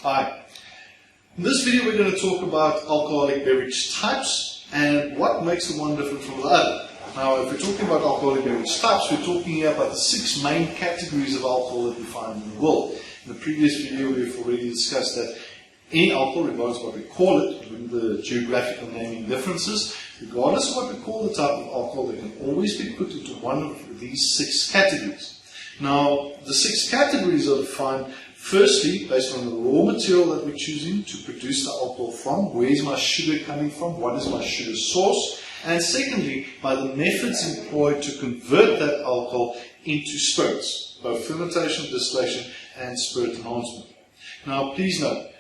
Hi. In this video we're going to talk about alcoholic beverage types and what makes the one different from the other. Now if we're talking about alcoholic beverage types, we're talking here about the 6 main categories of alcohol that we find in the world. In the previous video we've already discussed that any alcohol, regardless of what we call it, with the geographical naming differences, regardless of what we call the type of alcohol, they can always be put into one of these 6 categories. Now, the 6 categories are defined firstly based on the raw material that we're choosing to produce the alcohol from. Where is my sugar coming from? What is my sugar source? And secondly, by the methods employed to convert that alcohol into spirits, both fermentation, distillation, and spirit enhancement. Now, please note,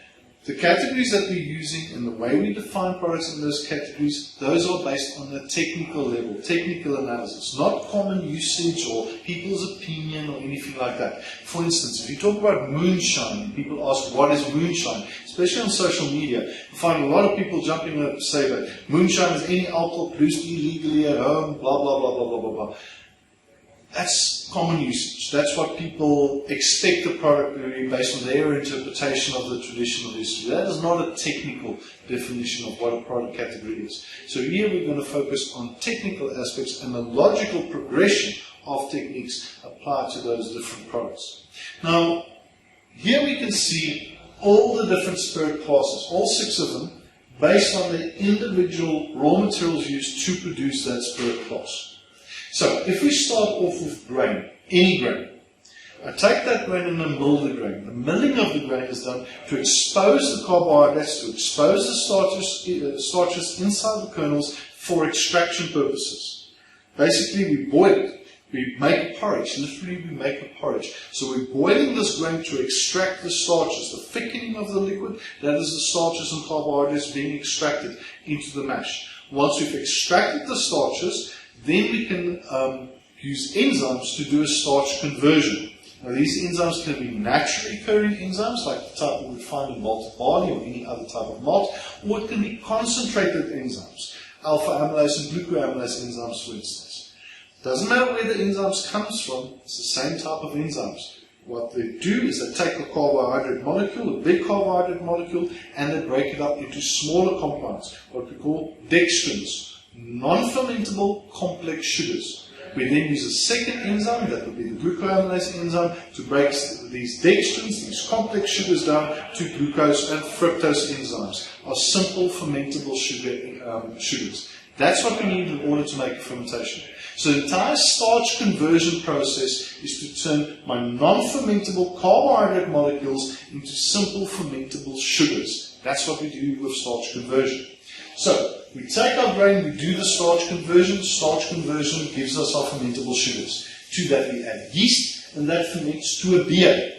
the categories that we're using and the way we define products in those categories, those are based on a technical level, technical analysis, not common usage or people's opinion or anything like that. For instance, if you talk about moonshine, people ask what is moonshine, especially on social media, you find a lot of people jumping up to say that moonshine is any alcohol produced illegally at home, blah, blah, blah, blah, blah, blah, blah. That's common usage. That's what people expect the product to be based on their interpretation of the traditional history. That is not a technical definition of what a product category is. So here we're going to focus on technical aspects and the logical progression of techniques applied to those different products. Now, here we can see all the different spirit classes, all 6 of them, based on the individual raw materials used to produce that spirit class. So, if we start off with grain, any grain, I take that grain and I mill the grain. The milling of the grain is done to expose the carbohydrates, to expose the starches inside the kernels for extraction purposes. Basically, we boil it. We make a porridge. Literally, we make a porridge. So we're boiling this grain to extract the starches, the thickening of the liquid, that is the starches and carbohydrates being extracted into the mash. Once we've extracted the starches, then we can use enzymes to do a starch conversion. Now these enzymes can be naturally occurring enzymes like the type we would find in malted barley or any other type of malt, or it can be concentrated enzymes, alpha amylase and glucoamylase enzymes for instance. Doesn't matter where the enzymes comes from, it's the same type of enzymes. What they do is they take a carbohydrate molecule, a big carbohydrate molecule, and they break it up into smaller compounds, what we call dextrins. Non-fermentable complex sugars. We then use a second enzyme, that would be the glucoamylase enzyme, to break these dextrins, these complex sugars down to glucose and fructose enzymes, are simple fermentable sugars. That's what we need in order to make a fermentation. So the entire starch conversion process is to turn my non-fermentable carbohydrate molecules into simple fermentable sugars. That's what we do with starch conversion. So, we take our grain, we do the starch conversion. Starch conversion gives us our fermentable sugars. To that we add yeast, and that ferments to a beer.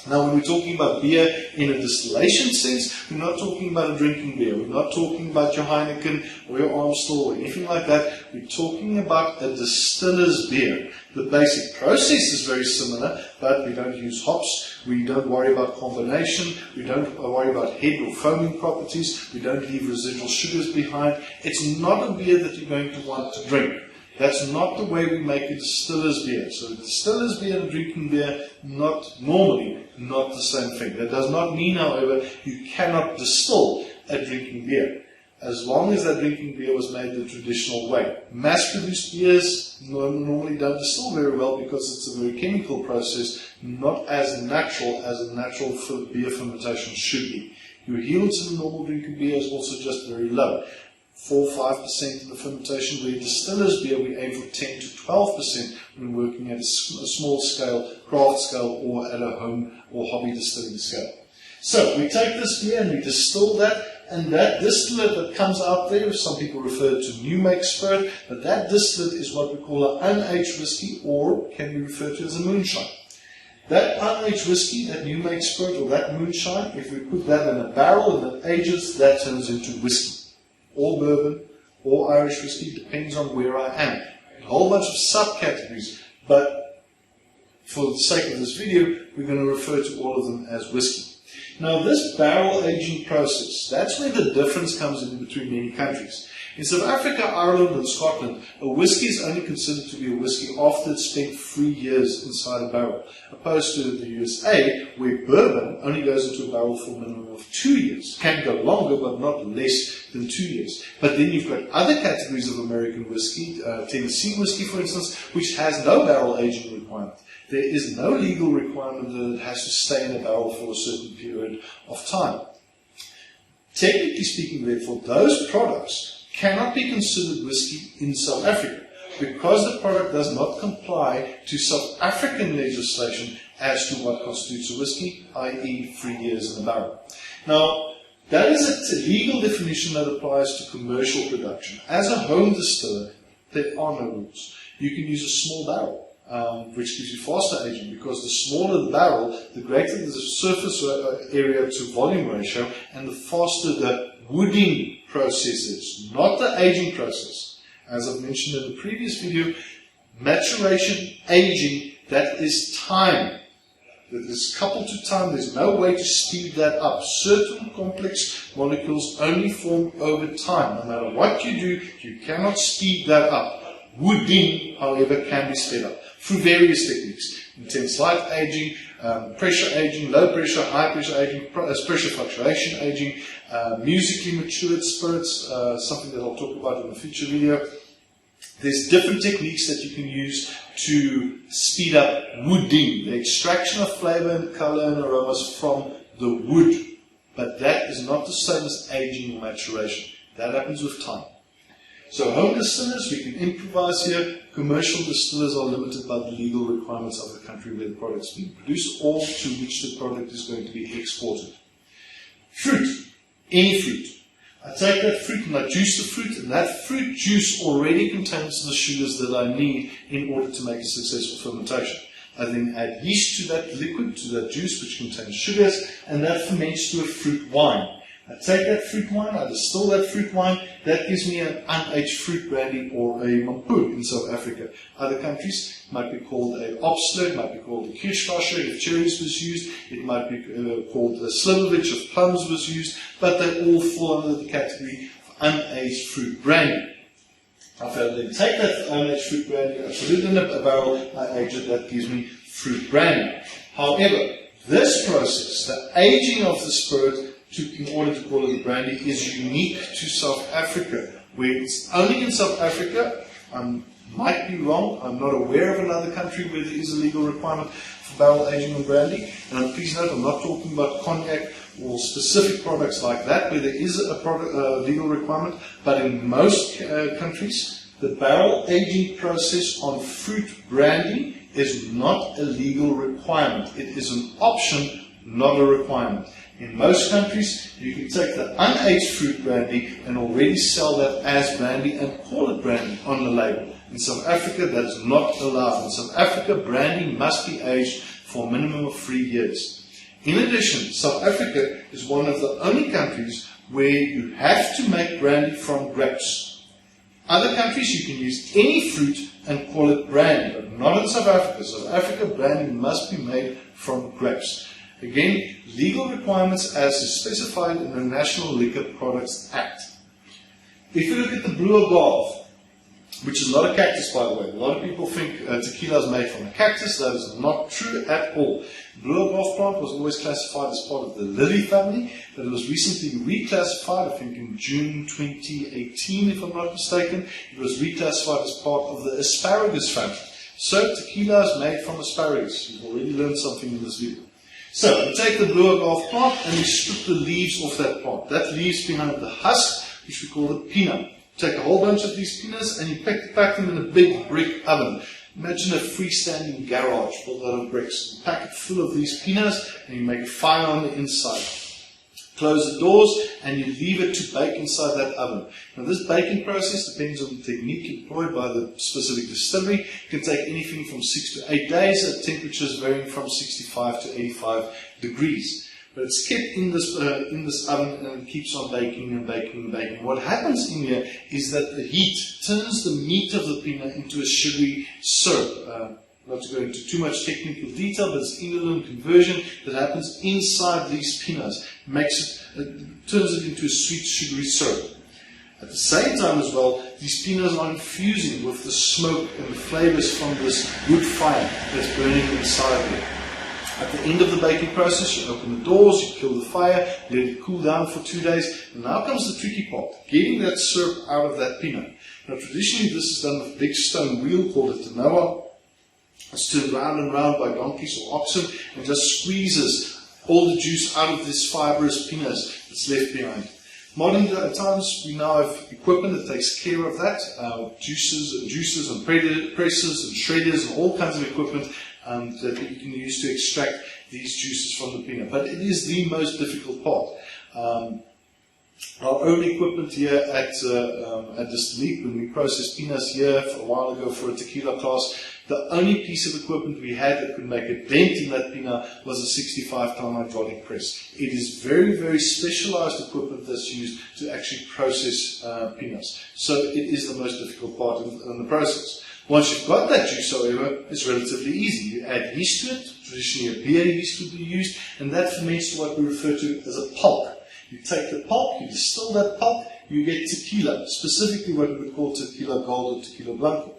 Now when we're talking about beer in a distillation sense, we're not talking about a drinking beer. We're not talking about your Heineken or your Amstel or anything like that. We're talking about a distiller's beer. The basic process is very similar, but we don't use hops. We don't worry about combination. We don't worry about head or foaming properties. We don't leave residual sugars behind. It's not a beer that you're going to want to drink. That's not the way we make a distiller's beer. So a distiller's beer and a drinking beer, not the same thing. That does not mean, however, you cannot distill a drinking beer, as long as that drinking beer was made the traditional way. Mass-produced beers normally don't distill very well because it's a very chemical process, not as natural as a natural beer fermentation should be. Your yields in a normal drinking beer is also just very low. 4-5% in the fermentation, where distiller's beer we aim for 10 to 12% when working at a small scale, craft scale, or at a home or hobby distilling scale. So we take this beer and we distill that, and that distillate that comes out there, some people refer to new make spirit, but that distillate is what we call an unaged whiskey, or can be referred to as a moonshine. That unaged whiskey, that new make spirit, or that moonshine, if we put that in a barrel and it ages, that turns into whiskey. Or bourbon, or Irish whiskey, depends on where I am. A whole bunch of subcategories, but for the sake of this video, we're going to refer to all of them as whiskey. Now this barrel aging process, that's where the difference comes in between many countries. In South Africa, Ireland and Scotland, a whiskey is only considered to be a whiskey after it's spent 3 years inside a barrel, opposed to the USA, where bourbon only goes into a barrel for a minimum of 2 years. Can go longer, but not less than 2 years. But then you've got other categories of American whiskey, Tennessee whiskey, for instance, which has no barrel aging requirement. There is no legal requirement that it has to stay in a barrel for a certain period of time. Technically speaking, therefore, those products cannot be considered whiskey in South Africa because the product does not comply to South African legislation as to what constitutes a whiskey, i.e. 3 years in a barrel. Now, that is a legal definition that applies to commercial production. As a home distiller, there are no rules. You can use a small barrel, which gives you faster aging, because the smaller the barrel, the greater the surface area to volume ratio, and the faster the wooding process is, not the aging process. As I've mentioned in the previous video, maturation, aging, that is time. That is coupled to time. There's no way to speed that up. Certain complex molecules only form over time. No matter what you do, you cannot speed that up. Wooding, however, can be sped up through various techniques. Intense light aging, pressure aging, low pressure, high pressure aging, pressure fluctuation aging, musically matured spirits, something that I'll talk about in a future video. There's different techniques that you can use to speed up wooding, the extraction of flavor and color and aromas from the wood. But that is not the same as aging or maturation. That happens with time. So home distillers, we can improvise here. Commercial distillers are limited by the legal requirements of the country where the product is being produced or to which the product is going to be exported. Fruit, any fruit. I take that fruit and I juice the fruit, and that fruit juice already contains the sugars that I need in order to make a successful fermentation. I then add yeast to that liquid, to that juice which contains sugars, and that ferments to a fruit wine. I take that fruit wine, I distill that fruit wine, that gives me an unaged fruit brandy or a mampoen in South Africa. Other countries might be called a Obstler, it might be called a Kirschwasser if cherries was used, it might be called a Slivovich if plums was used, but they all fall under the category of unaged fruit brandy. If I then take that unaged fruit brandy, I put it in a barrel, I age it, that gives me fruit brandy. However, this process, the aging of the spirit, in order to call it a brandy, is unique to South Africa, where it's only in South Africa. I might be wrong, I'm not aware of another country where there is a legal requirement for barrel aging on brandy. And please note, I'm not talking about cognac or specific products like that where there is a legal requirement, but in most countries, the barrel aging process on fruit brandy is not a legal requirement. It is an option, not a requirement. In most countries, you can take the unaged fruit brandy and already sell that as brandy and call it brandy on the label. In South Africa, that is not allowed. In South Africa, brandy must be aged for a minimum of 3 years. In addition, South Africa is one of the only countries where you have to make brandy from grapes. Other countries, you can use any fruit and call it brandy, but not in South Africa. South Africa, brandy must be made from grapes. Again, legal requirements as is specified in the National Liquor Products Act. If you look at the blue agave, which is not a cactus, by the way, a lot of people think tequila is made from a cactus. That is not true at all. Blue agave plant was always classified as part of the lily family, but it was recently reclassified, I think in June 2018, if I'm not mistaken. It was reclassified as part of the asparagus family. So tequila is made from asparagus. You've already learned something in this video. So, we take the blue agave plant and we strip the leaves off that plant. That leaves behind the husk, which we call the pina. Take a whole bunch of these pinas and you pack them in a big brick oven. Imagine a freestanding garage built out of bricks. You pack it full of these pinas and you make a fire on the inside. Close the doors and you leave it to bake inside that oven. Now this baking process depends on the technique employed by the specific distillery. It can take anything from 6 to 8 days at temperatures varying from 65 to 85 degrees. But it's kept in this oven and it keeps on baking and baking and baking. What happens in here is that the heat turns the meat of the pina into a sugary syrup. Not to go into too much technical detail, but it's inulin conversion that happens inside these pinas. Turns it into a sweet sugary syrup. At the same time as well, these pinas are infusing with the smoke and the flavors from this wood fire that's burning inside there. At the end of the baking process, you open the doors, you kill the fire, let it cool down for 2 days, and now comes the tricky part, getting that syrup out of that pina. Now traditionally this is done with a big stone wheel called a tanoa. It's turned round and round by donkeys or oxen and just squeezes all the juice out of this fibrous pinas that's left behind. Modern times, we now have equipment that takes care of that, juicers and presses and shredders and all kinds of equipment that you can use to extract these juices from the pina. But it is the most difficult part. Our own equipment here at Distillique, when we processed pinas here a while ago for a tequila class, the only piece of equipment we had that could make a dent in that pina was a 65-ton hydraulic press. It is very, very specialized equipment that's used to actually process pinas. So it is the most difficult part in the process. Once you've got that juice, however, it's relatively easy. You add yeast to it. Traditionally a beer yeast would be used, and that ferments to what we refer to as a pulp. You take the pulp, you distill that pulp, you get tequila, specifically what we would call tequila gold or tequila blanco.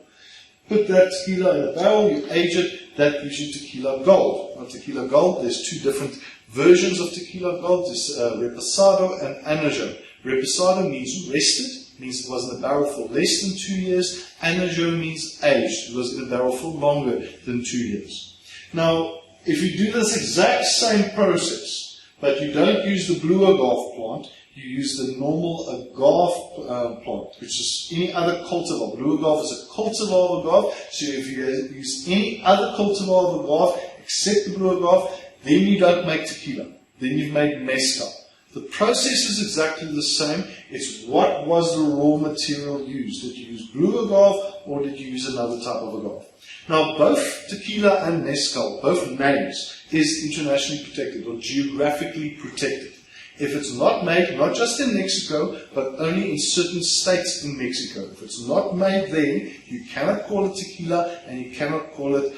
Put that tequila in a barrel, you age it, that gives you tequila gold. Now tequila gold, there's two different versions of tequila gold. There's reposado and añejo. Reposado means rested, means it was in the barrel for less than 2 years. Añejo means aged, it was in the barrel for longer than 2 years. Now, if you do this exact same process, but you don't use the blue agave plant, you use the normal agave plant, which is any other cultivar. Blue agave is a cultivar of agave, so if you use any other cultivar of agave except the blue agave, then you don't make tequila. Then you've made mezcal. The process is exactly the same. It's what was the raw material used. Did you use blue agave or did you use another type of agave? Now, both tequila and mezcal, both names, is internationally protected or geographically protected. If it's not made, not just in Mexico, but only in certain states in Mexico. If it's not made there, you cannot call it tequila and you cannot call it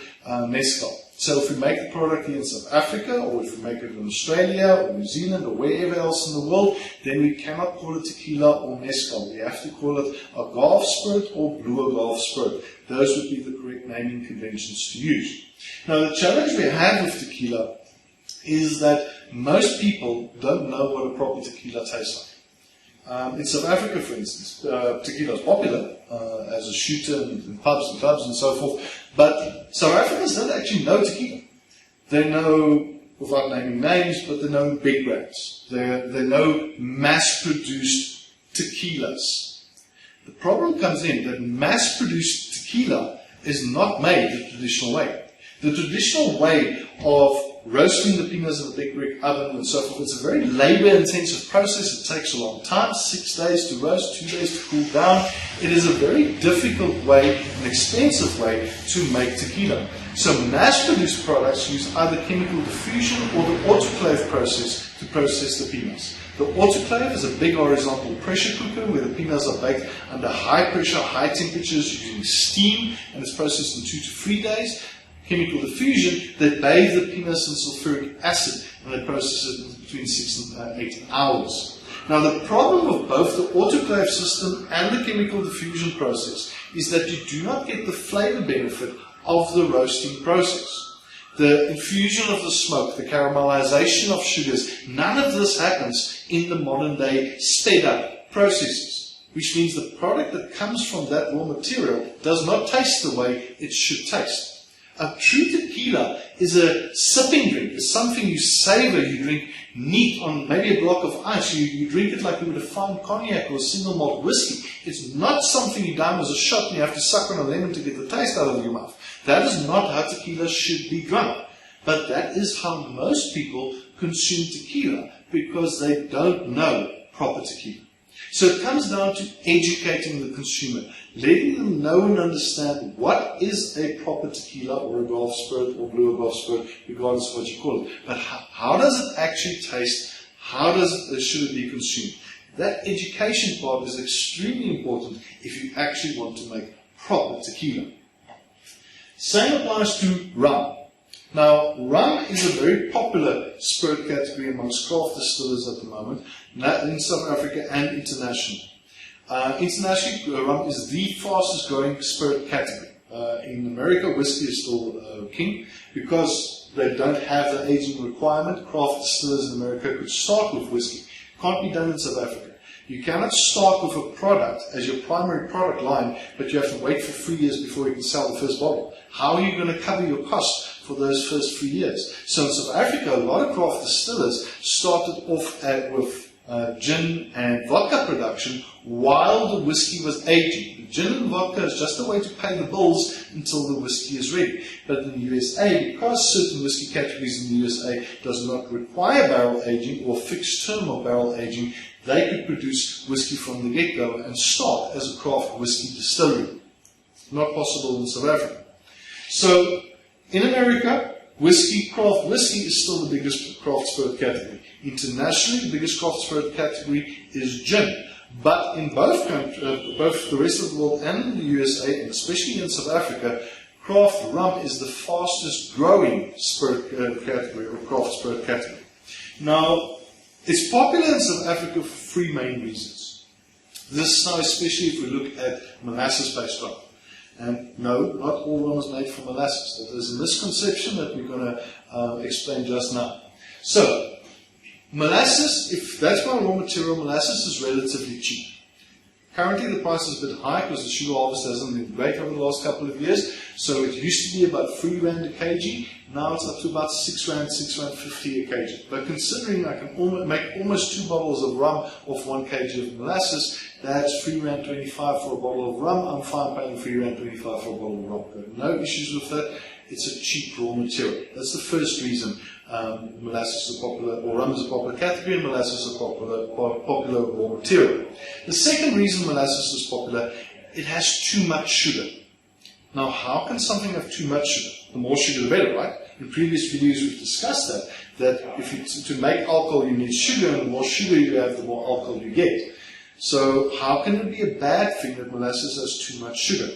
mezcal. So if we make the product here in South Africa, or if we make it in Australia, or New Zealand, or wherever else in the world, then we cannot call it tequila or mezcal. We have to call it agave spirit or blue agave spirit. Those would be the correct naming conventions to use. Now the challenge we have with tequila is that most people don't know what a proper tequila tastes like. In South Africa, for instance, tequila is popular as a shooter in pubs and clubs and so forth, but South Africans don't actually know tequila. They know, without naming names, but they know big brands. They know mass-produced tequilas. The problem comes in that mass-produced tequila is not made the traditional way. The traditional way of roasting the pinas in a big brick oven and so forth, it's a very labor-intensive process. It takes a long time, 6 days to roast, 2 days to cool down. It is a very difficult way, an expensive way to make tequila. So mass-produced products use either chemical diffusion or the autoclave process to process the pinas. The autoclave is a big horizontal pressure cooker where the pinas are baked under high pressure, high temperatures using steam, and it's processed in 2 to 3 days. Chemical diffusion, they bathe the pinas in sulfuric acid and they process it in between 6 and 8 hours. Now the problem of both the autoclave system and the chemical diffusion process is that you do not get the flavor benefit of the roasting process. The infusion of the smoke, the caramelization of sugars, none of this happens in the modern day sped up processes, which means the product that comes from that raw material does not taste the way it should taste. A true tequila is a sipping drink. It's something you savor, you drink neat on maybe a block of ice. You drink it like you would a fine cognac or a single malt whiskey. It's not something you down as a shot and you have to suck on a lemon to get the taste out of your mouth. That is not how tequila should be drunk. But that is how most people consume tequila because they don't know proper tequila. So it comes down to educating the consumer, letting them know and understand what is a proper tequila or agave spirit or blue agave spirit, regardless of what you call it. But how does it actually taste? How should it be consumed? That education part is extremely important if you actually want to make proper tequila. Same applies to rum. Now, rum is a very popular spirit category amongst craft distillers at the moment, in South Africa and internationally. Internationally, rum is the fastest growing spirit category. In America, whiskey is still king because they don't have the aging requirement. Craft distillers in America could start with whiskey. Can't be done in South Africa. You cannot start with a product as your primary product line, but you have to wait for 3 years before you can sell the first bottle. How are you going to cover your costs for those first 3 years? So in South Africa, a lot of craft distillers started off with gin and vodka production while the whiskey was aging. The gin and vodka is just a way to pay the bills until the whiskey is ready. But in the USA, because certain whiskey categories in the USA does not require barrel aging or fixed term of barrel aging, they could produce whiskey from the get-go and start as a craft whiskey distillery. Not possible in South Africa. So, in America, craft whiskey is still the biggest craft spirit category. Internationally, the biggest craft spirit category is gin. But in both the rest of the world and in the USA, and especially in South Africa, craft rum is the fastest growing spirit category or craft spirit category. Now, it's popular in South Africa for three main reasons. This now, especially if we look at molasses-based rum. And no, not all rum is made from molasses. There's a misconception that we're going to explain just now. So, molasses, if that's my raw material, molasses is relatively cheap. Currently the price is a bit high because the sugar harvest hasn't been great over the last couple of years. So it used to be about 3 Rand a kg. Now it's up to about 6 Rand, 6 Rand 50 a kg. But considering I can make almost 2 bottles of rum off 1 kg of molasses, that's 3 Rand 25 for a bottle of rum. I'm fine paying 3 Rand 25 for a bottle of rum. No issues with that. It's a cheap raw material. That's the first reason molasses is a popular, or rum is a popular category, and molasses is a popular raw material. The second reason molasses is popular, it has too much sugar. Now, how can something have too much sugar? The more sugar, the better, right? In previous videos, we've discussed that if to make alcohol, you need sugar, and the more sugar you have, the more alcohol you get. So, how can it be a bad thing that molasses has too much sugar?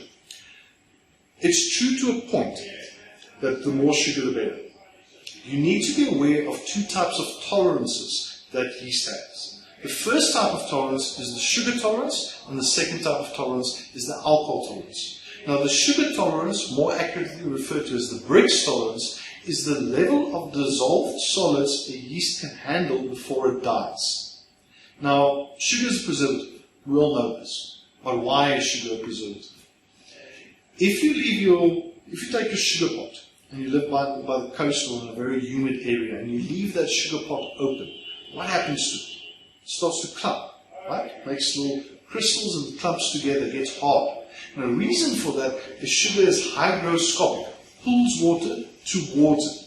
It's true to a point that the more sugar, the better. You need to be aware of 2 types of tolerances that yeast has. The first type of tolerance is the sugar tolerance, and the second type of tolerance is the alcohol tolerance. Now, the sugar tolerance, more accurately referred to as the Brix tolerance, is the level of dissolved solids a yeast can handle before it dies. Now, sugar is a preservative. We all know this. But why is sugar a preservative? If you take a sugar pot, and you live by the coast or in a very humid area, and you leave that sugar pot open, what happens to it? It starts to clump, right? Makes little crystals and clumps together, gets hard. And the reason for that, the sugar is hygroscopic, pulls water towards it.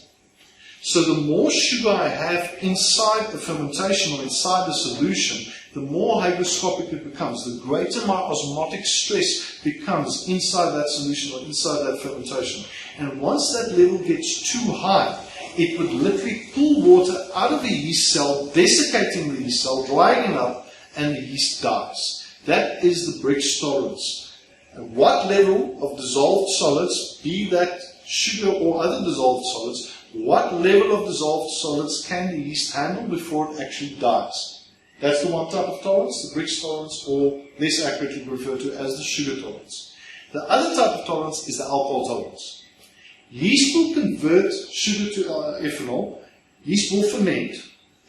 So the more sugar I have inside the fermentation or inside the solution, the more hygroscopic it becomes, the greater my osmotic stress becomes inside that solution or inside that fermentation. And once that level gets too high, it would literally pull water out of the yeast cell, desiccating the yeast cell, drying it up, and the yeast dies. That is the Brix tolerance. And what level of dissolved solids, be that sugar or other dissolved solids, what level of dissolved solids can the yeast handle before it actually dies? That's the one type of tolerance, the Brix tolerance, or less accurately referred to as the sugar tolerance. The other type of tolerance is the alcohol tolerance. Yeast will convert sugar to ethanol. Yeast will ferment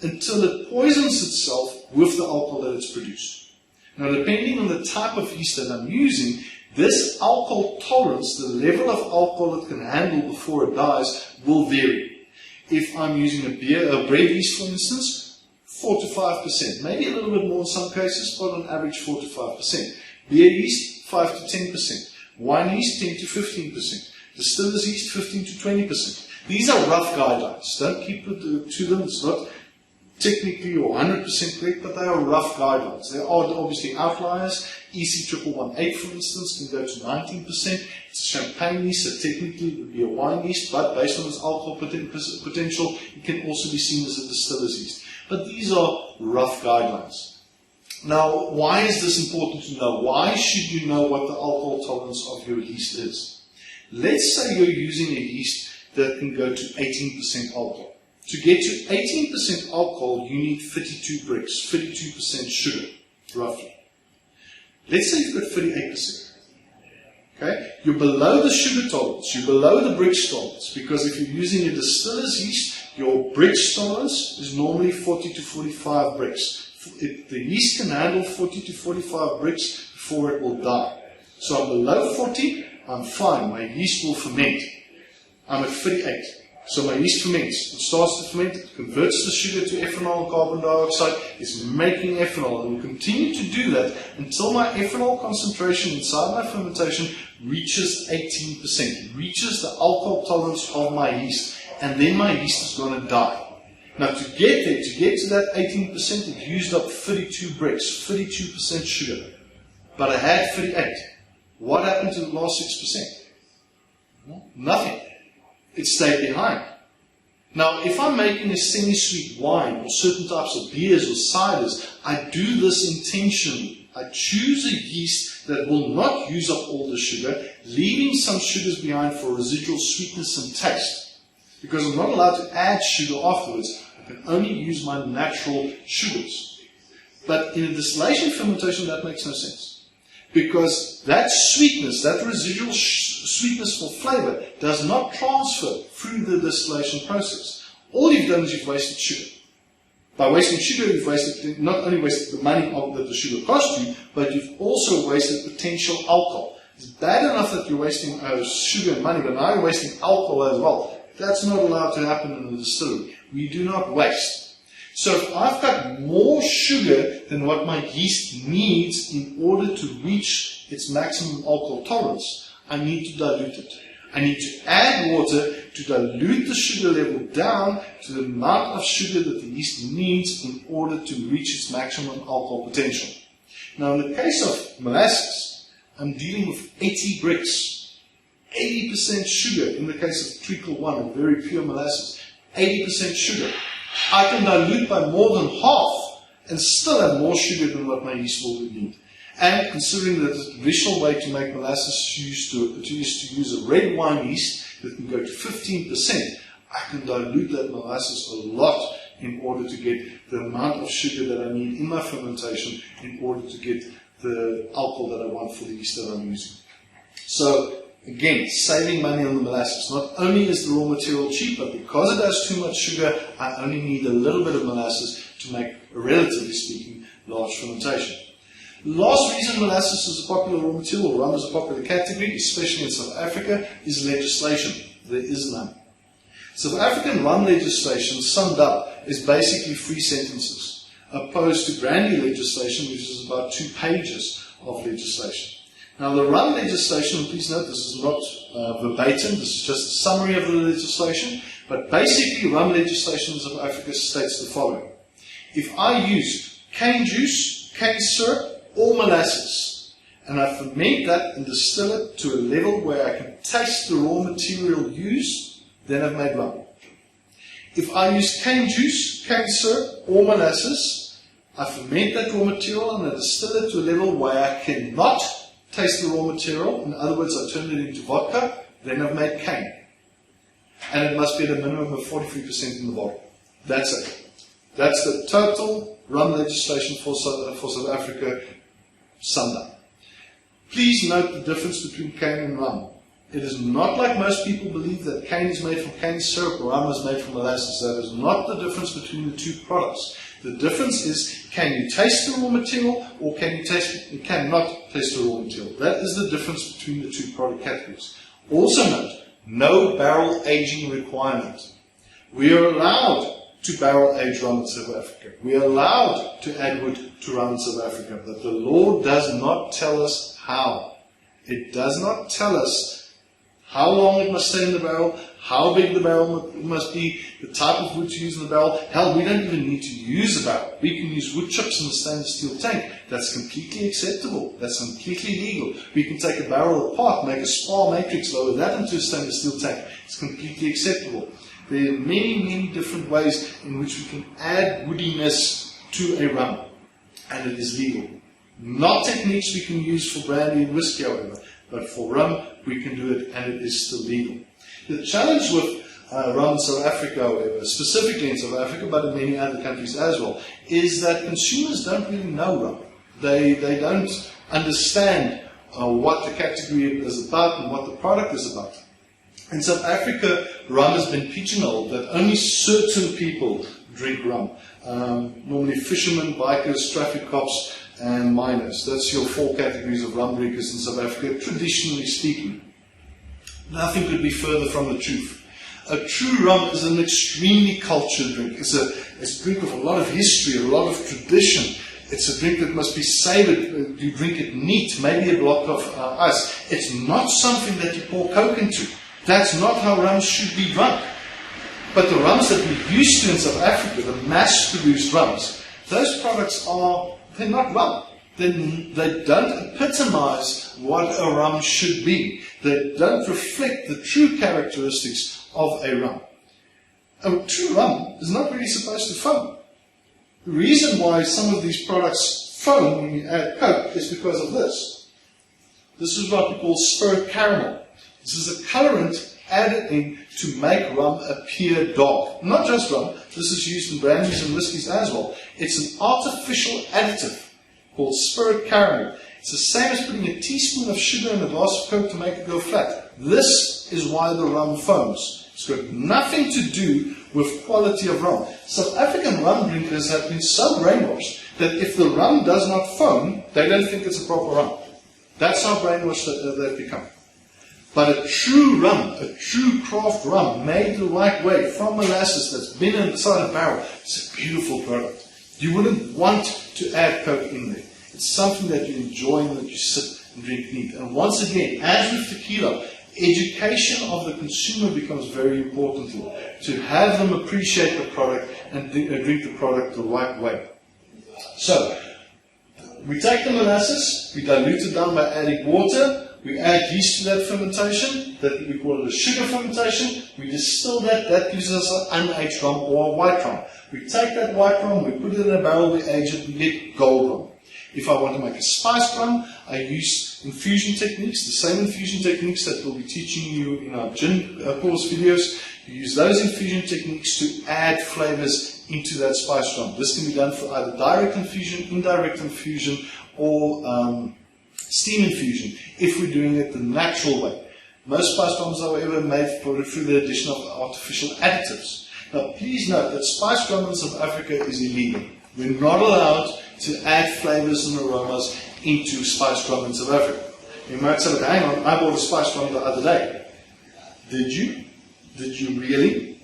until it poisons itself with the alcohol that it's produced. Now, depending on the type of yeast that I'm using, this alcohol tolerance, the level of alcohol it can handle before it dies, will vary. If I'm using a bread yeast, for instance, 4 to 5%, maybe a little bit more in some cases, but on average 4 to 5%. Beer yeast, 5 to 10%. Wine yeast, 10 to 15%. Distiller's yeast, 15 to 20%. These are rough guidelines. Don't keep it to them. It's not technically or 100% correct, but they are rough guidelines. There are obviously outliers. EC1118, for instance, can go to 19%. It's a champagne yeast, so technically it would be a wine yeast, but based on its alcohol potential, it can also be seen as a distiller's yeast. But these are rough guidelines. Now, why is this important to know? Why should you know what the alcohol tolerance of your yeast is? Let's say you're using a yeast that can go to 18% alcohol. To get to 18% alcohol, you need 32 Brix, 32% sugar, roughly. Let's say you've got 38%. Okay? You're below the sugar tolerance, you're below the Brix tolerance, because if you're using a distiller's yeast, your Brix tolerance is normally 40 to 45 Brix. The yeast can handle 40 to 45 Brix before it will die. So I'm below 40, I'm fine, my yeast will ferment. I'm at 38. So my yeast ferments. It starts to ferment, it converts the sugar to ethanol and carbon dioxide, it's making ethanol, and will continue to do that until my ethanol concentration inside my fermentation reaches 18%, reaches the alcohol tolerance of my yeast, and then my yeast is going to die. Now to get there, to get to that 18%, it used up 32 Brix, 32% sugar. But I had 38. What happened to the last 6%? Nothing. It stayed behind. Now, if I'm making a semi-sweet wine or certain types of beers or ciders, I do this intentionally. I choose a yeast that will not use up all the sugar, leaving some sugars behind for residual sweetness and taste. Because I'm not allowed to add sugar afterwards, I can only use my natural sugars. But in a distillation fermentation, that makes no sense. Because that sweetness, that residual sweetness for flavor, does not transfer through the distillation process. All you've done is you've wasted sugar. By wasting sugar, you've wasted, not only wasted the money that the sugar cost you, but you've also wasted potential alcohol. It's bad enough that you're wasting sugar and money, but now you're wasting alcohol as well. That's not allowed to happen in the distillery. We do not waste. So if I've got more sugar than what my yeast needs in order to reach its maximum alcohol tolerance, I need to dilute it. I need to add water to dilute the sugar level down to the amount of sugar that the yeast needs in order to reach its maximum alcohol potential. Now in the case of molasses, I'm dealing with 80 Brix, 80% sugar in the case of Treacle 1, or very pure molasses, 80% sugar. I can dilute by more than half and still have more sugar than what my yeast will need. And considering that the traditional way to make molasses used to use a red wine yeast that can go to 15%, I can dilute that molasses a lot in order to get the amount of sugar that I need in my fermentation in order to get the alcohol that I want for the yeast that I'm using. So, again, saving money on the molasses. Not only is the raw material cheap, but because it has too much sugar, I only need a little bit of molasses to make, relatively speaking, large fermentation. The last reason molasses is a popular raw material, or rum is a popular category, especially in South Africa, is legislation. There is none. South African rum legislation, summed up, is basically 3 sentences, opposed to brandy legislation, which is about 2 pages of legislation. Now the rum legislation, please note this is not verbatim, this is just a summary of the legislation, but basically rum legislation in South Africa states the following. If I use cane juice, cane syrup, or molasses, and I ferment that and distill it to a level where I can taste the raw material used, then I've made rum. If I use cane juice, cane syrup, or molasses, I ferment that raw material and I distill it to a level where I cannot taste the raw material, in other words, I turn it into vodka, then I've made cane. And it must be at a minimum of 43% in the bottle. That's it. That's the total rum legislation for South Africa summed up. Please note the difference between cane and rum. It is not like most people believe that cane is made from cane syrup or rum is made from molasses. That is not the difference between the 2 products. The difference is, can you taste the raw material or can you cannot taste the raw material? That is the difference between the 2 product categories. Also note, no barrel aging requirement. We are allowed to barrel age rum in South Africa. We are allowed to add wood to rum in South Africa, but the law does not tell us how. It does not tell us how long it must stay in the barrel, how big the barrel must be, the type of wood to use in the barrel. Hell, we don't even need to use a barrel. We can use wood chips in a stainless steel tank. That's completely acceptable. That's completely legal. We can take a barrel apart, make a spar matrix, lower that into a stainless steel tank. It's completely acceptable. There are many, many different ways in which we can add woodiness to a rum, and it is legal. Not techniques we can use for brandy and whiskey, however, but for rum, we can do it, and it is still legal. The challenge with rum in South Africa, however, specifically in South Africa, but in many other countries as well, is that consumers don't really know rum. They don't understand what the category is about and what the product is about. In South Africa, rum has been pigeonholed that only certain people drink rum. Normally fishermen, bikers, traffic cops, and miners. That's your 4 categories of rum drinkers in South Africa, traditionally speaking. Nothing could be further from the truth. A true rum is an extremely cultured drink. It's a drink with a lot of history, a lot of tradition. It's a drink that must be savoured. You drink it neat, maybe a block of ice. It's not something that you pour Coke into. That's not how rums should be drunk. But the rums that we're used to in South Africa, the mass-produced rums, those products they're not rum. They don't epitomize what a rum should be. They don't reflect the true characteristics of a rum. A true rum is not really supposed to foam. The reason why some of these products foam when you add Coke is because of this. This is what we call spirit caramel. This is a colorant added in to make rum appear dark. Not just rum, this is used in brandies and whiskies as well. It's an artificial additive called spirit caramel. It's the same as putting a teaspoon of sugar in a glass of Coke to make it go flat. This is why the rum foams. It's got nothing to do with quality of rum. South African rum drinkers have been so brainwashed that if the rum does not foam, they don't think it's a proper rum. That's how brainwashed they've become. But a true rum, a true craft rum, made the right way, from molasses that's been inside a barrel, it's a beautiful product. You wouldn't want to add Coke in there. It's something that you enjoy and that you sit and drink neat. And once again, as with tequila, education of the consumer becomes very important here. To have them appreciate the product and drink the product the right way. So, we take the molasses, we dilute it down by adding water, we add yeast to that fermentation, that we call it a sugar fermentation, we distill that, that gives us an unaged rum or a white rum. We take that white rum, we put it in a barrel, we age it, we get gold rum. If I want to make a spiced rum, I use infusion techniques, the same infusion techniques that we'll be teaching you in our gin course videos. You use those infusion techniques to add flavors into that spiced rum. This can be done for either direct infusion, indirect infusion, or steam infusion, if we're doing it the natural way. Most spiced rums, however, are made through the addition of artificial additives. Now, please note that spiced rum in South Africa is illegal. We're not allowed to add flavors and aromas into spiced rum in South Africa. You might say, hang on, I bought a spiced rum the other day. Did you? Did you really?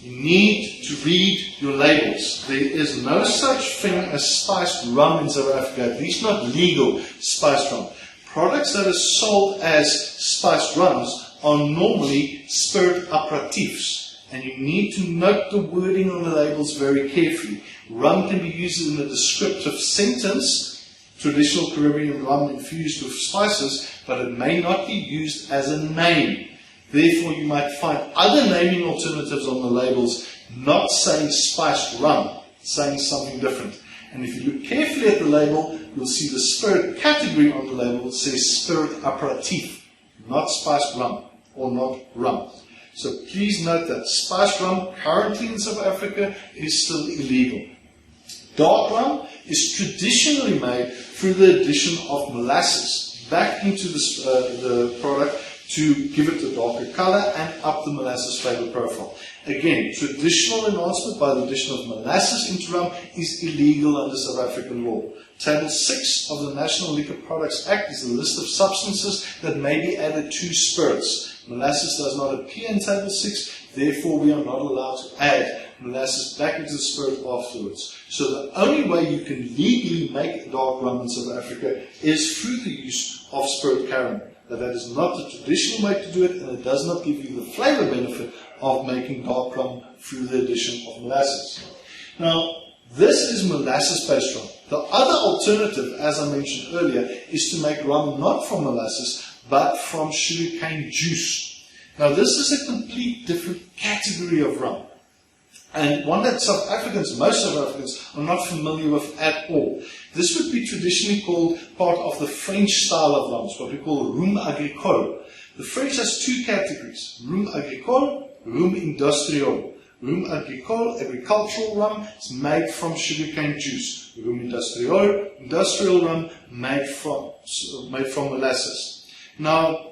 You need to read your labels. There is no such thing as spiced rum in South Africa, at least not legal spiced rum. Products that are sold as spiced rums are normally spirit aperitifs. And you need to note the wording on the labels very carefully. Rum can be used in a descriptive sentence, traditional Caribbean rum infused with spices, but it may not be used as a name. Therefore, you might find other naming alternatives on the labels not saying spiced rum, saying something different. And if you look carefully at the label, you'll see the spirit category on the label says spirit aperitif, not spiced rum or not rum. So please note that spiced rum currently in South Africa is still illegal. Dark rum is traditionally made through the addition of molasses back into the product to give it a darker color and up the molasses flavor profile. Again, traditional enhancement by the addition of molasses into rum is illegal under South African law. Table 6 of the National Liquor Products Act is a list of substances that may be added to spirits. Molasses does not appear in Table 6, therefore we are not allowed to add molasses back into the spirit afterwards. So the only way you can legally make dark rum in South Africa is through the use of spirit caramel. But that is not the traditional way to do it, and it does not give you the flavor benefit of making dark rum through the addition of molasses. Now, this is molasses-based rum. The other alternative, as I mentioned earlier, is to make rum not from molasses, but from sugarcane juice. Now, this is a complete different category of rum, and one that most South Africans, are not familiar with at all. This would be traditionally called part of the French style of rums, what we call rhum agricole. The French has two categories, rhum agricole, rhum industriel. Rum Agricole, agricultural rum, is made from sugarcane juice. Rum industrial rum, made from molasses. Now,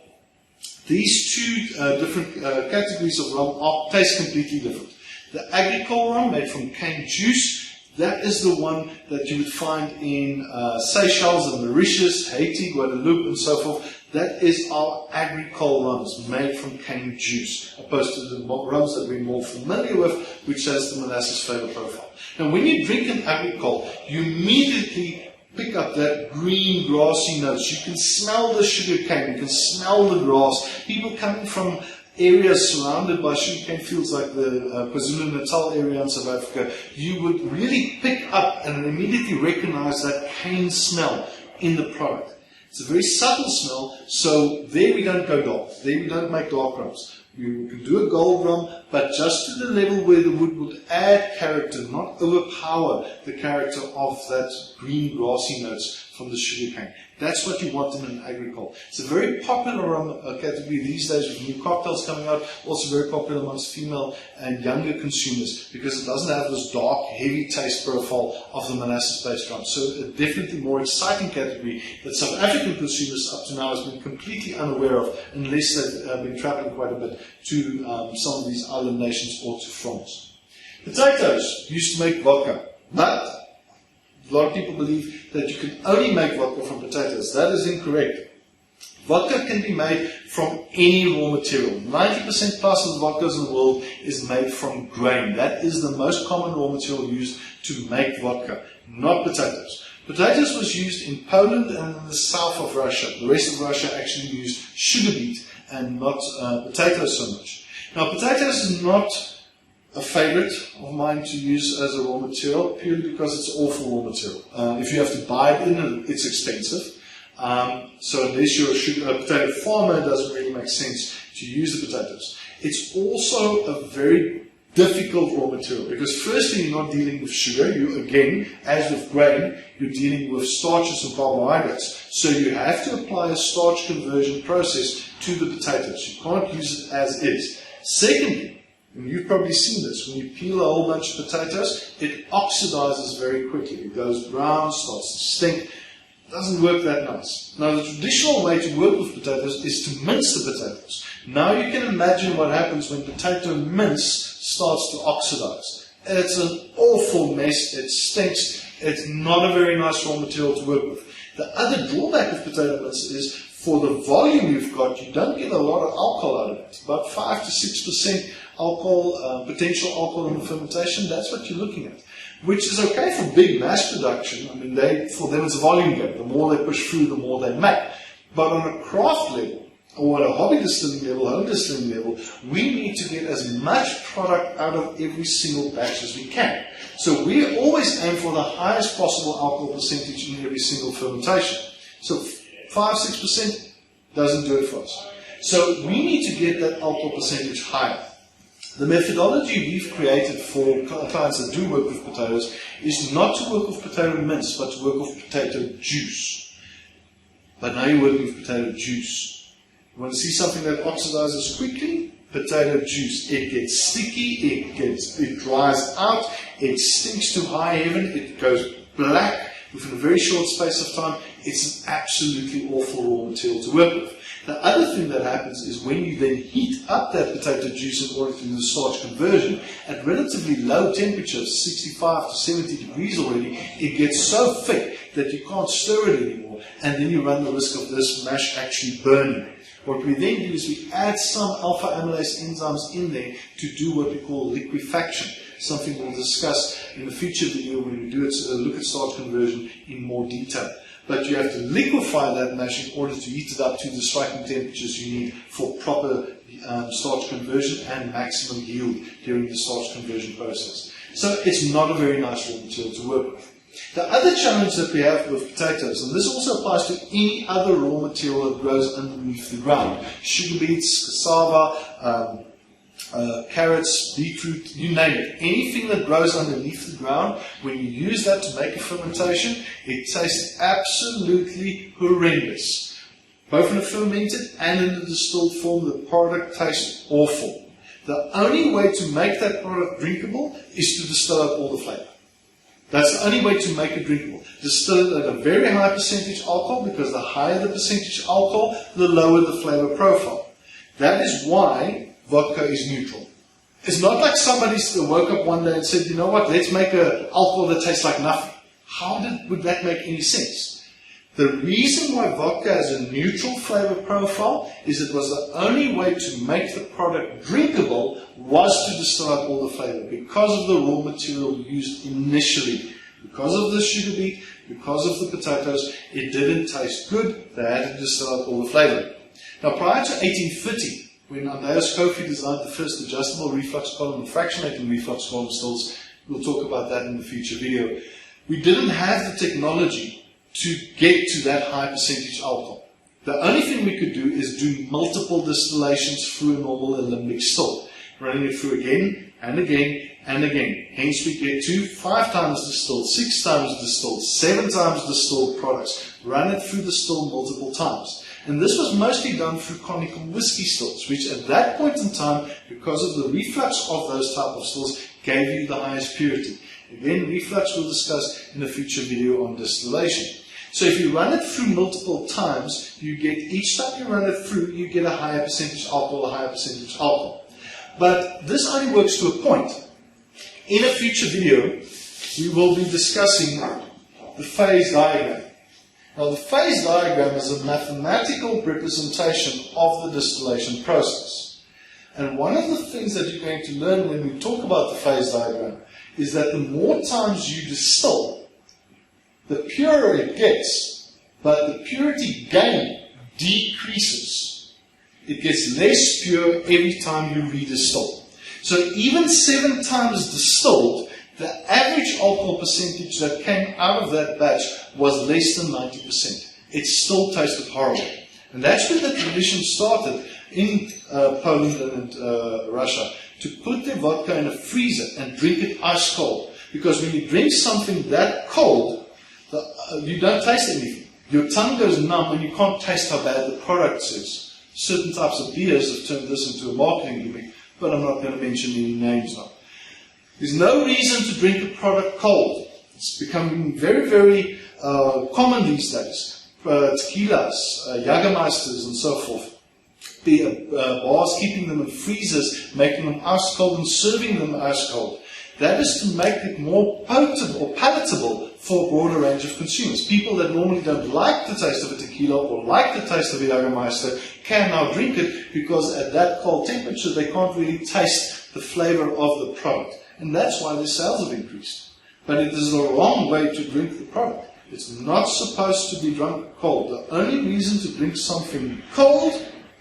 these two different categories of rum taste completely different. The Agricole rum, made from cane juice, that is the one that you would find in Seychelles and Mauritius, Haiti, Guadeloupe, and so forth. That is our Agricole rums, made from cane juice, opposed to the rums that we're more familiar with, which has the molasses flavor profile. Now, when you drink an Agricole, you immediately pick up that green, grassy notes. You can smell the sugar cane, you can smell the grass. People coming from areas surrounded by sugarcane fields like the KwaZulu-Natal area in South Africa, you would really pick up and immediately recognize that cane smell in the product. It's a very subtle smell, so there we don't go dark. There we don't make dark rums. You can do a gold rum, but just to the level where the wood would add character, not overpower the character of that green grassy notes from the sugarcane. That's what you want in an Agricole. It's a very popular rum category these days with new cocktails coming out, also very popular amongst female and younger consumers because it doesn't have this dark, heavy taste profile of the molasses-based rum. So a definitely more exciting category that South African consumers up to now has been completely unaware of unless they've been traveling quite a bit to some of these island nations or to France. Potatoes used to make vodka, but a lot of people believe that you can only make vodka from potatoes. That is incorrect. Vodka can be made from any raw material. 90% plus of the vodkas in the world is made from grain. That is the most common raw material used to make vodka, not potatoes. Potatoes was used in Poland and in the south of Russia. The rest of Russia actually used sugar beet and not potatoes so much. Now, potatoes is not a favorite of mine to use as a raw material, purely because it's awful raw material. If you have to buy it in, it's expensive. So unless you're a potato farmer, it doesn't really make sense to use the potatoes. It's also a very difficult raw material because firstly, you're not dealing with sugar. You, again, as with grain, you're dealing with starches and carbohydrates. So you have to apply a starch conversion process to the potatoes. You can't use it as is. Secondly, and you've probably seen this, when you peel a whole bunch of potatoes, it oxidizes very quickly. It goes brown, starts to stink. It doesn't work that nice. Now, the traditional way to work with potatoes is to mince the potatoes. Now you can imagine what happens when potato mince starts to oxidize. It's an awful mess. It stinks. It's not a very nice raw material to work with. The other drawback of potato mince is for the volume you've got, you don't get a lot of alcohol out of it. About 5 to 6% alcohol, potential alcohol in the fermentation. That's what you're looking at, which is okay for big mass production. I mean, for them it's a volume game. The more they push through, the more they make. But on a craft level, or at a hobby distilling level, home distilling level, we need to get as much product out of every single batch as we can. So we always aim for the highest possible alcohol percentage in every single fermentation. So 5-6% doesn't do it for us. So we need to get that alcohol percentage higher. The methodology we've created for clients that do work with potatoes is not to work with potato mince, but to work with potato juice. But now you're working with potato juice. You want to see something that oxidizes quickly? Potato juice. It gets sticky, it dries out, it stinks to high heaven, it goes black within a very short space of time. It's an absolutely awful raw material to work with. The other thing that happens is when you then heat up that potato juice in order to do the starch conversion, at relatively low temperatures, 65 to 70 degrees already, it gets so thick that you can't stir it anymore, and then you run the risk of this mash actually burning. What we then do is we add some alpha amylase enzymes in there to do what we call liquefaction, something we'll discuss in a future video when we do look at starch conversion in more detail. But you have to liquefy that mash in order to heat it up to the striking temperatures you need for proper starch conversion and maximum yield during the starch conversion process. So it's not a very nice raw material to work with. The other challenge that we have with potatoes, and this also applies to any other raw material that grows underneath the ground, sugar beets, cassava, carrots, beetroot, you name it. Anything that grows underneath the ground, when you use that to make a fermentation, it tastes absolutely horrendous. Both in a fermented and in a distilled form, the product tastes awful. The only way to make that product drinkable is to distill out all the flavor. That's the only way to make it drinkable. Distill it at a very high percentage alcohol, because the higher the percentage alcohol, the lower the flavor profile. That is why vodka is neutral. It's not like somebody woke up one day and said, you know what, let's make an alcohol that tastes like nothing. How would that make any sense? The reason why vodka has a neutral flavor profile is it was the only way to make the product drinkable was to distill out all the flavor, because of the raw material used initially. Because of the sugar beet, because of the potatoes, it didn't taste good. They had to distill out all the flavor. Now, prior to 1830, when Andreas Kofi designed the first adjustable reflux column and fractionating reflux column stills, we'll talk about that in the future video, we didn't have the technology to get to that high percentage alcohol. The only thing we could do is do multiple distillations through a normal alembic still, running it through again and again and again. Hence we get to 5 times distilled, 6 times distilled, 7 times distilled products. Run it through the still multiple times. And this was mostly done through conical whiskey stills, which at that point in time, because of the reflux of those type of stills, gave you the highest purity. Again, reflux we'll discuss in a future video on distillation. So if you run it through multiple times, you get, each time you run it through, you get a higher percentage alcohol, a higher percentage alcohol. But this only works to a point. In a future video, we will be discussing the phase diagram. Now, the phase diagram is a mathematical representation of the distillation process. And one of the things that you're going to learn when we talk about the phase diagram is that the more times you distill, the purer it gets, but the purity gain decreases. It gets less pure every time you redistill. So even 7 times distilled, the average alcohol percentage that came out of that batch was less than 90%. It still tasted horrible. And that's where the tradition started in Poland and Russia, to put their vodka in a freezer and drink it ice cold. Because when you drink something that cold, you don't taste anything. Your tongue goes numb and you can't taste how bad the product is. Certain types of beers have turned this into a marketing gimmick, but I'm not going to mention any names now. There's no reason to drink a product cold. It's becoming very, very common these days. Tequilas, Jägermeisters and so forth. Bars keeping them in freezers, making them ice cold and serving them ice cold. That is to make it more potable or palatable for a broader range of consumers. People that normally don't like the taste of a tequila or like the taste of a Jägermeister can now drink it, because at that cold temperature they can't really taste the flavor of the product. And that's why the sales have increased. But it is the wrong way to drink the product. It's not supposed to be drunk cold. The only reason to drink something cold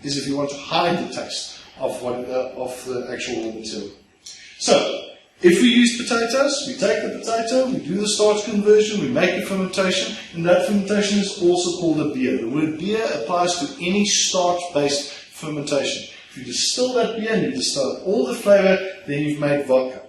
is if you want to hide the taste of the actual raw material. So, if we use potatoes, we take the potato, we do the starch conversion, we make a fermentation, and that fermentation is also called a beer. The word beer applies to any starch-based fermentation. If you distill that beer and you distill all the flavor, then you've made vodka.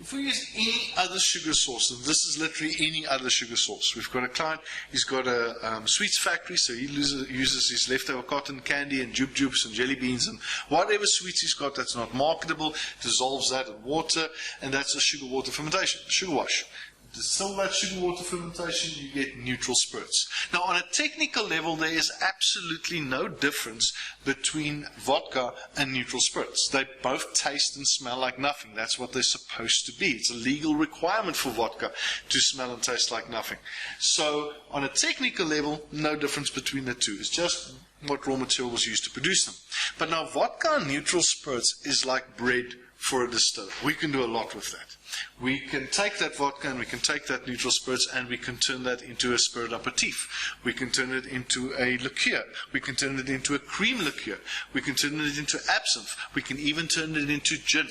If we use any other sugar source, and this is literally any other sugar source. We've got a client, he's got a sweets factory, so he uses his leftover cotton candy and jubes and jelly beans and whatever sweets he's got that's not marketable, dissolves that in water, and that's a sugar water fermentation, sugar wash. Distill that sugar water fermentation, you get neutral spirits. Now, on a technical level, there is absolutely no difference between vodka and neutral spirits. They both taste and smell like nothing. That's what they're supposed to be. It's a legal requirement for vodka to smell and taste like nothing. So, on a technical level, no difference between the two. It's just what raw material was used to produce them. But now, vodka and neutral spirits is like bread for a distiller. We can do a lot with that. We can take that vodka and we can take that neutral spirits and we can turn that into a spirit aperitif. We can turn it into a liqueur. We can turn it into a cream liqueur. We can turn it into absinthe. We can even turn it into gin.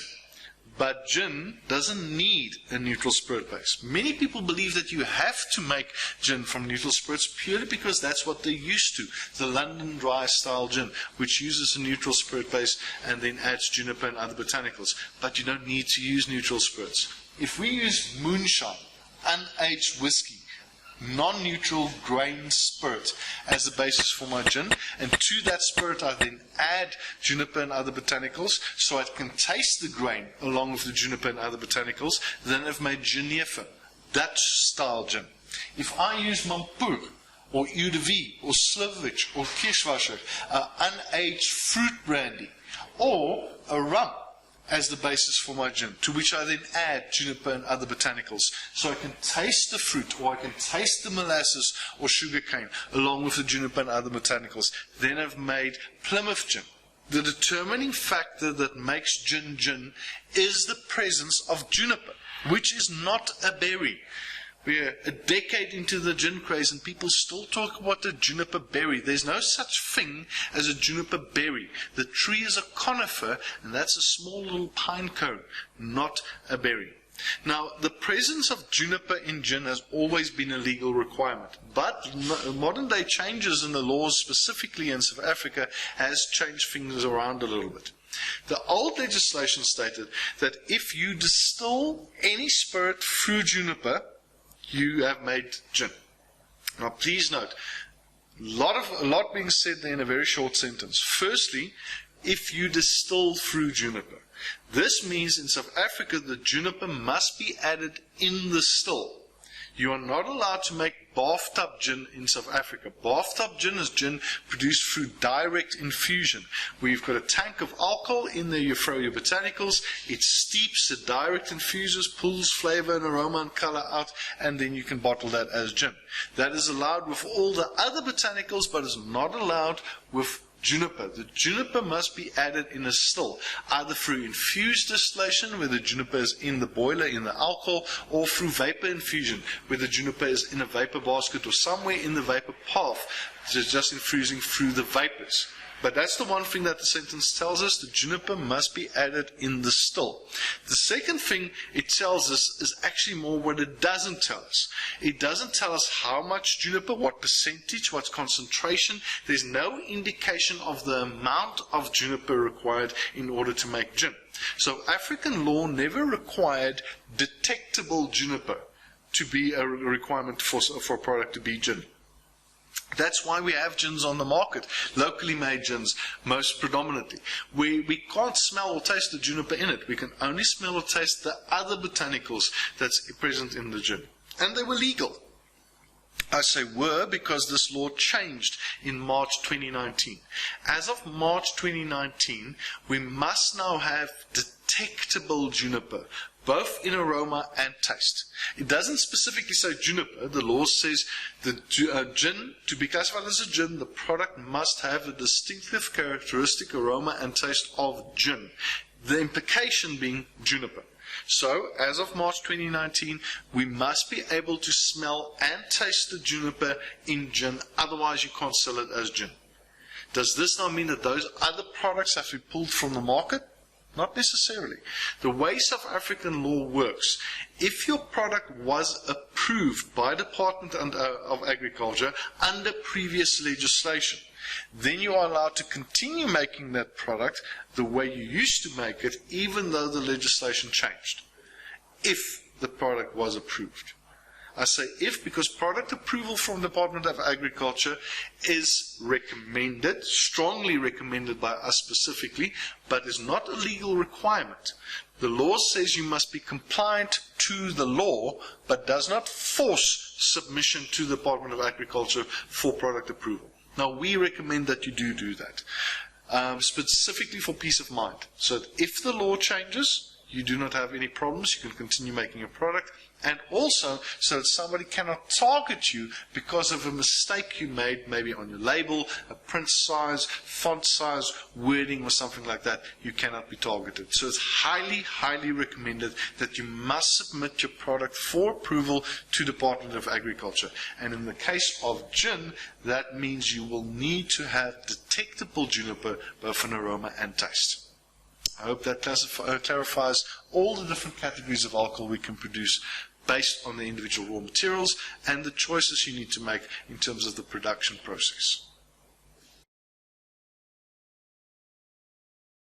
But gin doesn't need a neutral spirit base. Many people believe that you have to make gin from neutral spirits purely because that's what they're used to. The London Dry style gin, which uses a neutral spirit base and then adds juniper and other botanicals. But you don't need to use neutral spirits. If we use moonshine, unaged whiskey, non-neutral grain spirit as the basis for my gin, and to that spirit I then add juniper and other botanicals so I can taste the grain along with the juniper and other botanicals. Then I've made Genever, Dutch style gin. If I use Mampoer or Eau de Vie or Slivovich or Kirschwasser, unaged fruit brandy, or a rum as the basis for my gin, to which I then add juniper and other botanicals, so I can taste the fruit, or I can taste the molasses or sugarcane along with the juniper and other botanicals. Then I've made Plymouth gin. The determining factor that makes gin gin is the presence of juniper, which is not a berry. We're a decade into the gin craze and people still talk about the juniper berry. There's no such thing as a juniper berry. The tree is a conifer, and that's a small little pine cone, not a berry. Now, the presence of juniper in gin has always been a legal requirement, but modern day changes in the laws, specifically in South Africa, has changed things around a little bit. The old legislation stated that if you distill any spirit through juniper, you have made gin. Now please note, a lot being said there in a very short sentence. Firstly, if you distill through juniper. This means in South Africa the juniper must be added in the still. You are not allowed to make bathtub gin in South Africa. Bathtub gin is gin produced through direct infusion, where you've got a tank of alcohol, in there you throw your botanicals, it steeps, it direct infuses, pulls flavor and aroma and color out, and then you can bottle that as gin. That is allowed with all the other botanicals, but is not allowed with juniper. The juniper must be added in a still, either through infused distillation, where the juniper is in the boiler, in the alcohol, or through vapor infusion, where the juniper is in a vapor basket or somewhere in the vapor path, just infusing through the vapors. But that's the one thing that the sentence tells us: the juniper must be added in the still. The second thing it tells us is actually more what it doesn't tell us. It doesn't tell us how much juniper, what percentage, what concentration. There's no indication of the amount of juniper required in order to make gin. So African law never required detectable juniper to be a requirement for a product to be gin. That's why we have gins on the market, locally made gins, most predominantly, where we can't smell or taste the juniper in it. We can only smell or taste the other botanicals that's present in the gin. And they were legal. I say were because this law changed in March 2019. As of March 2019, we must now have detectable juniper, both in aroma and taste. It doesn't specifically say juniper. The law says the gin, to be classified as a gin, the product must have a distinctive characteristic aroma and taste of gin. The implication being juniper. So, as of March 2019, we must be able to smell and taste the juniper in gin, otherwise you can't sell it as gin. Does this now mean that those other products have to be pulled from the market? Not necessarily. The way South African law works, if your product was approved by Department of Agriculture under previous legislation, then you are allowed to continue making that product the way you used to make it, even though the legislation changed, if the product was approved. I say if because product approval from the Department of Agriculture is recommended, strongly recommended by us specifically, but is not a legal requirement. The law says you must be compliant to the law, but does not force submission to the Department of Agriculture for product approval. Now, we recommend that you do that, specifically for peace of mind. So that if the law changes, you do not have any problems, you can continue making your product, and also so that somebody cannot target you because of a mistake you made, maybe on your label, a print size, font size, wording or something like that. You cannot be targeted. So it's highly, highly recommended that you must submit your product for approval to the Department of Agriculture. And in the case of gin, that means you will need to have detectable juniper, both in aroma and taste. I hope that clarifies all the different categories of alcohol we can produce based on the individual raw materials and the choices you need to make in terms of the production process.